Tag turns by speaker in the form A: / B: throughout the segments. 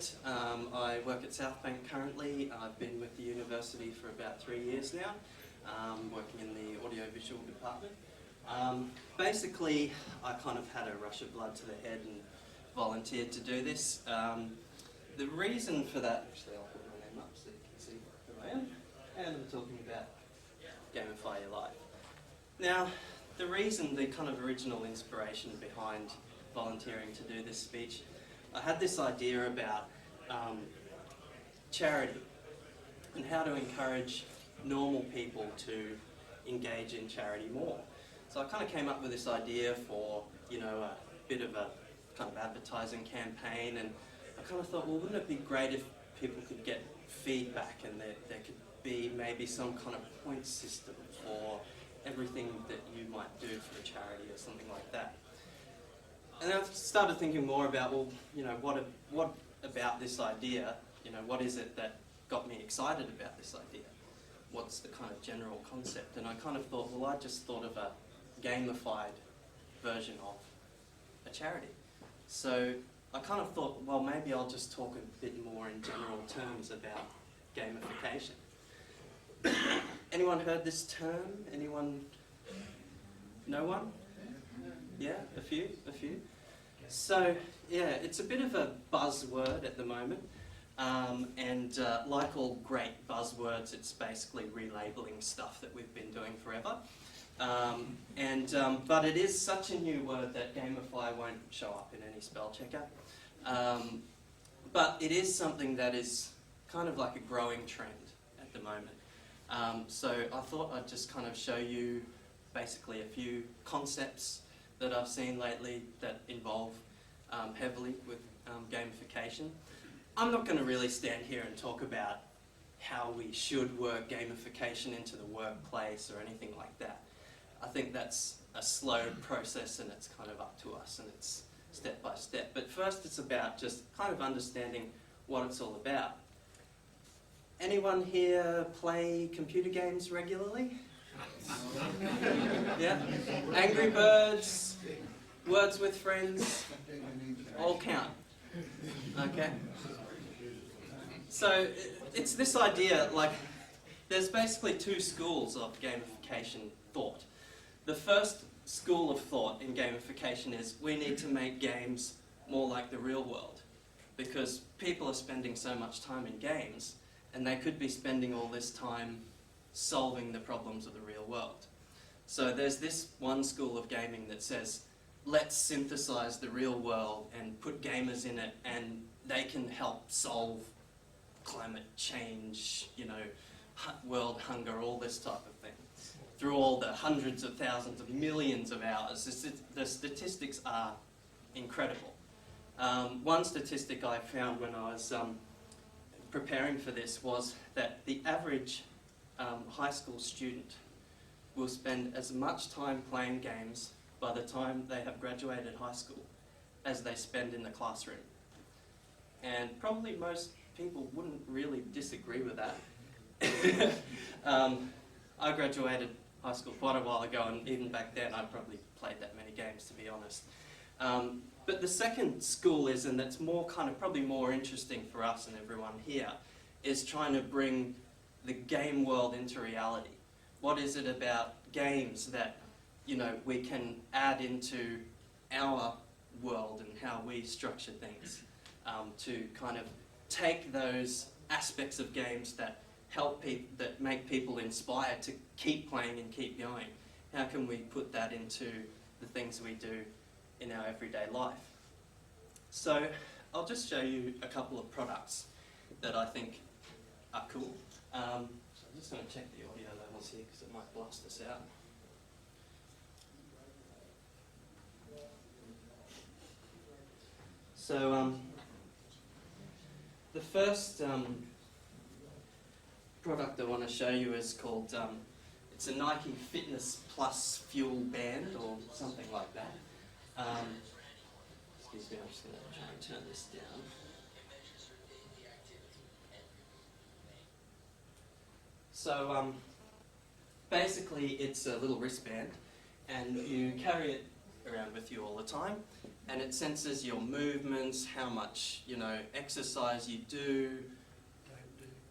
A: bit. I work at South Bank currently. I've been with the university for about 3 years now, working in the audiovisual department. Basically, I kind of had a rush of blood to the head and volunteered to do this. The reason for that, actually I'll put my name up so you can see who I am, and I'm talking about Gamify Your Life. Now, the reason, the kind of original inspiration behind volunteering to do this speech, I had this idea about charity and how to encourage normal people to engage in charity more. So I kind of came up with this idea for, you know, a bit of a kind of advertising campaign, and I kind of thought, well, wouldn't it be great if people could get feedback and there could be maybe some kind of point system for everything that you might do for a charity or something like that. And then I started thinking more about, well, you know, what about this idea, you know, what is it that got me excited about this idea? What's the kind of general concept? And I kind of thought, well, I just thought of a gamified version of a charity. So I kind of thought, well, maybe I'll just talk a bit more in general terms about gamification. Anyone heard this term? Anyone? No one? Yeah, a few. So, yeah, it's a bit of a buzzword at the moment, and like all great buzzwords, it's basically relabeling stuff that we've been doing forever. But it is such a new word that Gamify won't show up in any spell checker. But it is something that is kind of like a growing trend at the moment. So I thought I'd just kind of show you basically a few concepts that I've seen lately that involve heavily with gamification. I'm not going to really stand here and talk about how we should work gamification into the workplace or anything like that. I think that's a slow process and it's kind of up to us and it's step by step. But first it's about just kind of understanding what it's all about. Anyone here play computer games regularly? Yeah? Angry Birds, Words with Friends, all count. Okay? So it's this idea, like, there's basically two schools of gamification thought. The first school of thought in gamification is we need to make games more like the real world because people are spending so much time in games and they could be spending all this time solving the problems of the real world. So there's this one school of gaming that says, let's synthesize the real world and put gamers in it and they can help solve climate change, you know, world hunger, all this type of thing. Through all the hundreds of thousands of millions of hours, the statistics are incredible. One statistic I found when I was preparing for this was that the average high school student will spend as much time playing games by the time they have graduated high school as they spend in the classroom. And probably most people wouldn't really disagree with that. I graduated high school quite a while ago, and even back then I probably played that many games, to be honest. But the second school is, and that's more kind of probably more interesting for us and everyone here, is trying to bring the game world into reality. What is it about games that, you know, we can add into our world and how we structure things to kind of take those aspects of games that help people, that make people inspired to keep playing and keep going. How can we put that into the things we do in our everyday life? So I'll just show you a couple of products that I think are cool. So I'm just going to check the audio levels here because it might blast us out. So the first product I want to show you is called, it's a Nike Fitness Plus Fuel Band or something like that. Excuse me, I'm just going to try and turn this down. So basically it's a little wristband and you carry it around with you all the time, and it senses your movements, how much, you know, exercise you do,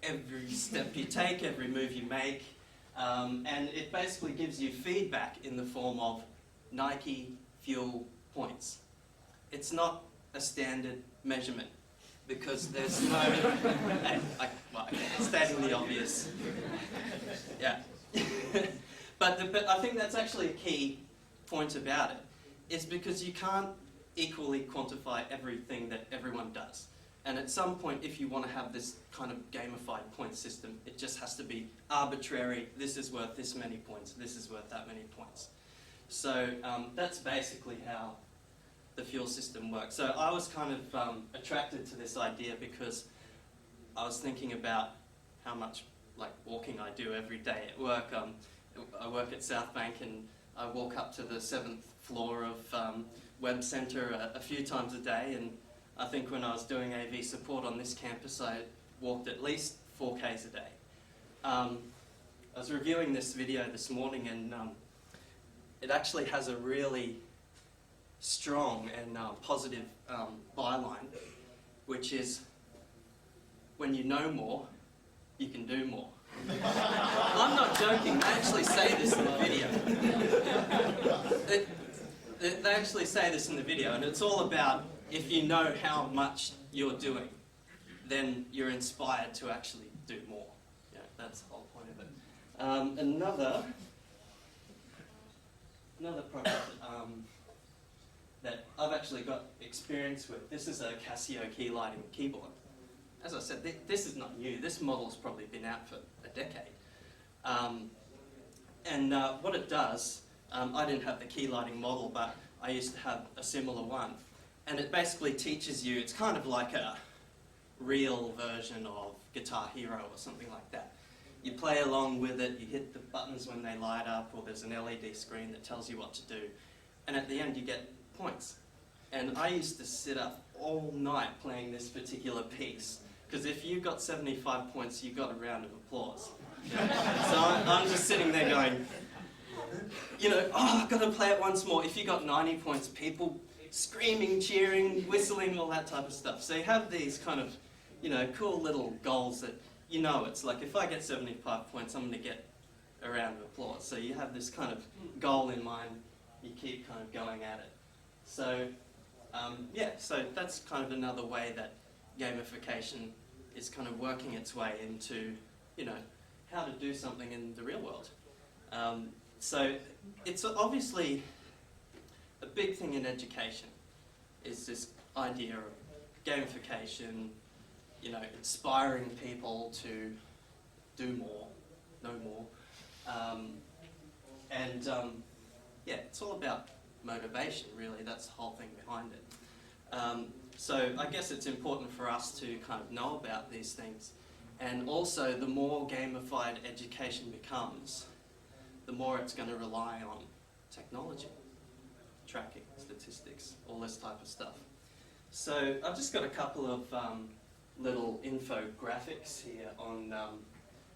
A: every step you take, every move you make, and it basically gives you feedback in the form of Nike Fuel points. It's not a standard measurement because there's no, stating the obvious, yeah. But I think that's actually a key point about it, is because you can't equally quantify everything that everyone does. And at some point, if you want to have this kind of gamified point system, it just has to be arbitrary. This is worth this many points, this is worth that many points. So that's basically how the fuel system works. So I was kind of attracted to this idea because I was thinking about how much walking I do every day at work. I work at South Bank and I walk up to the 7th floor of Web Centre a few times a day, and I think when I was doing AV support on this campus I walked at least 4Ks a day. I was reviewing this video this morning and it actually has a really strong and positive byline, which is, when you know more, you can do more. I'm not joking, they actually say this in the video. They actually say this in the video, and it's all about, if you know how much you're doing, then you're inspired to actually do more. Yeah, that's the whole point of it. Another product that I've actually got experience with, this is a Casio key lighting keyboard. As I said, this is not new. This model's probably been out for a decade. What it does, I didn't have the key lighting model, but I used to have a similar one. And it basically teaches you, it's kind of like a real version of Guitar Hero or something like that. You play along with it, you hit the buttons when they light up, or there's an LED screen that tells you what to do. And at the end you get points. And I used to sit up all night playing this particular piece, because if you got 75 points, you got a round of applause. So I'm just sitting there going, you know, oh, I've got to play it once more. If you got 90 points, people screaming, cheering, whistling, all that type of stuff. So you have these kind of, you know, cool little goals that, you know, it's like, if I get 75 points, I'm going to get a round of applause. So you have this kind of goal in mind, you keep kind of going at it. So, yeah, so that's kind of another way that gamification is kind of working its way into, you know, how to do something in the real world. So it's obviously a big thing in education, is this idea of gamification, you know, inspiring people to do more, know more. Yeah, it's all about motivation, really. That's the whole thing behind it. So I guess it's important for us to kind of know about these things. And also, the more gamified education becomes, the more it's going to rely on technology, tracking, statistics, all this type of stuff. So I've just got a couple of little infographics here on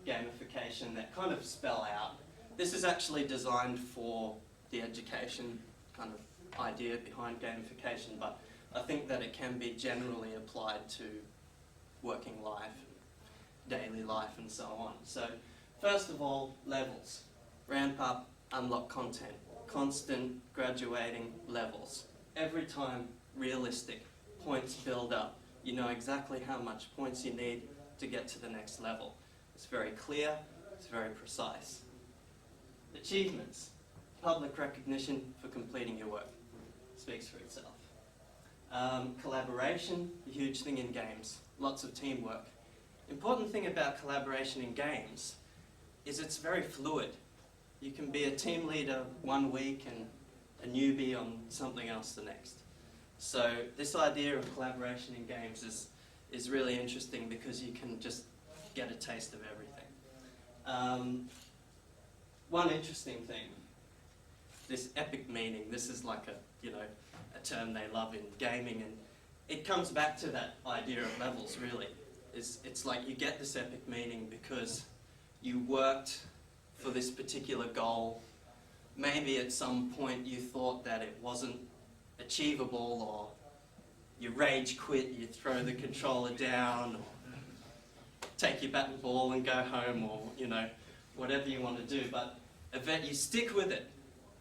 A: gamification that kind of spell out. This is actually designed for the education kind of idea behind gamification, but I think that it can be generally applied to working life, daily life, and so on. So first of all, levels. Ramp up, unlock content. Constant graduating levels. Every time, realistic. Points build up. You know exactly how much points you need to get to the next level. It's very clear, it's very precise. Achievements. Public recognition for completing your work. Speaks for itself. Collaboration, a huge thing in games. Lots of teamwork. Important thing about collaboration in games is it's very fluid. You can be a team leader one week and a newbie on something else the next. So this idea of collaboration in games is really interesting because you can just get a taste of everything. One interesting thing, this epic meaning, this is like a term they love in gaming, and it comes back to that idea of levels, really. It's like you get this epic meaning because you worked for this particular goal maybe at some point you thought that it wasn't achievable, or you rage quit, you throw the controller down, or take your bat and ball and go home, or whatever you want to do. But you stick with it,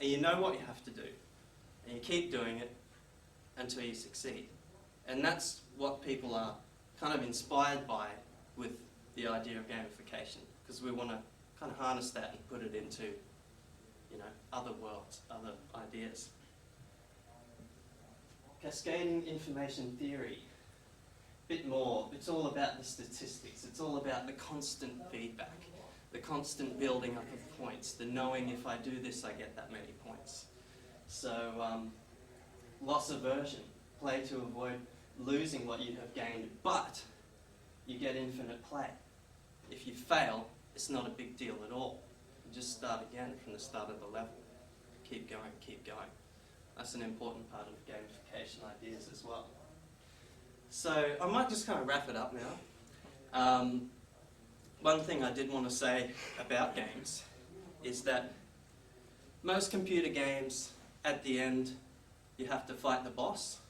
A: and you know what you have to do, and you keep doing it until you succeed. And that's what people are kind of inspired by with the idea of gamification, because we want to kind of harness that and put it into other worlds, other ideas. Cascading information theory. Bit more. It's all about the statistics. It's all about the constant feedback, the constant building up of points, the knowing if I do this I get that many points. So loss aversion. Play to avoid losing what you have gained, but you get infinite play. If you fail, it's not a big deal at all. You just start again from the start of the level. Keep going, keep going. That's an important part of gamification ideas as well. So I might just kind of wrap it up now. One thing I did want to say about games is that most computer games, at the end, you have to fight the boss.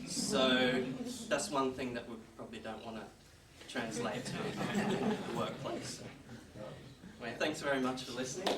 A: So that's one thing that we probably don't want to translate to the workplace. Well, thanks very much for listening.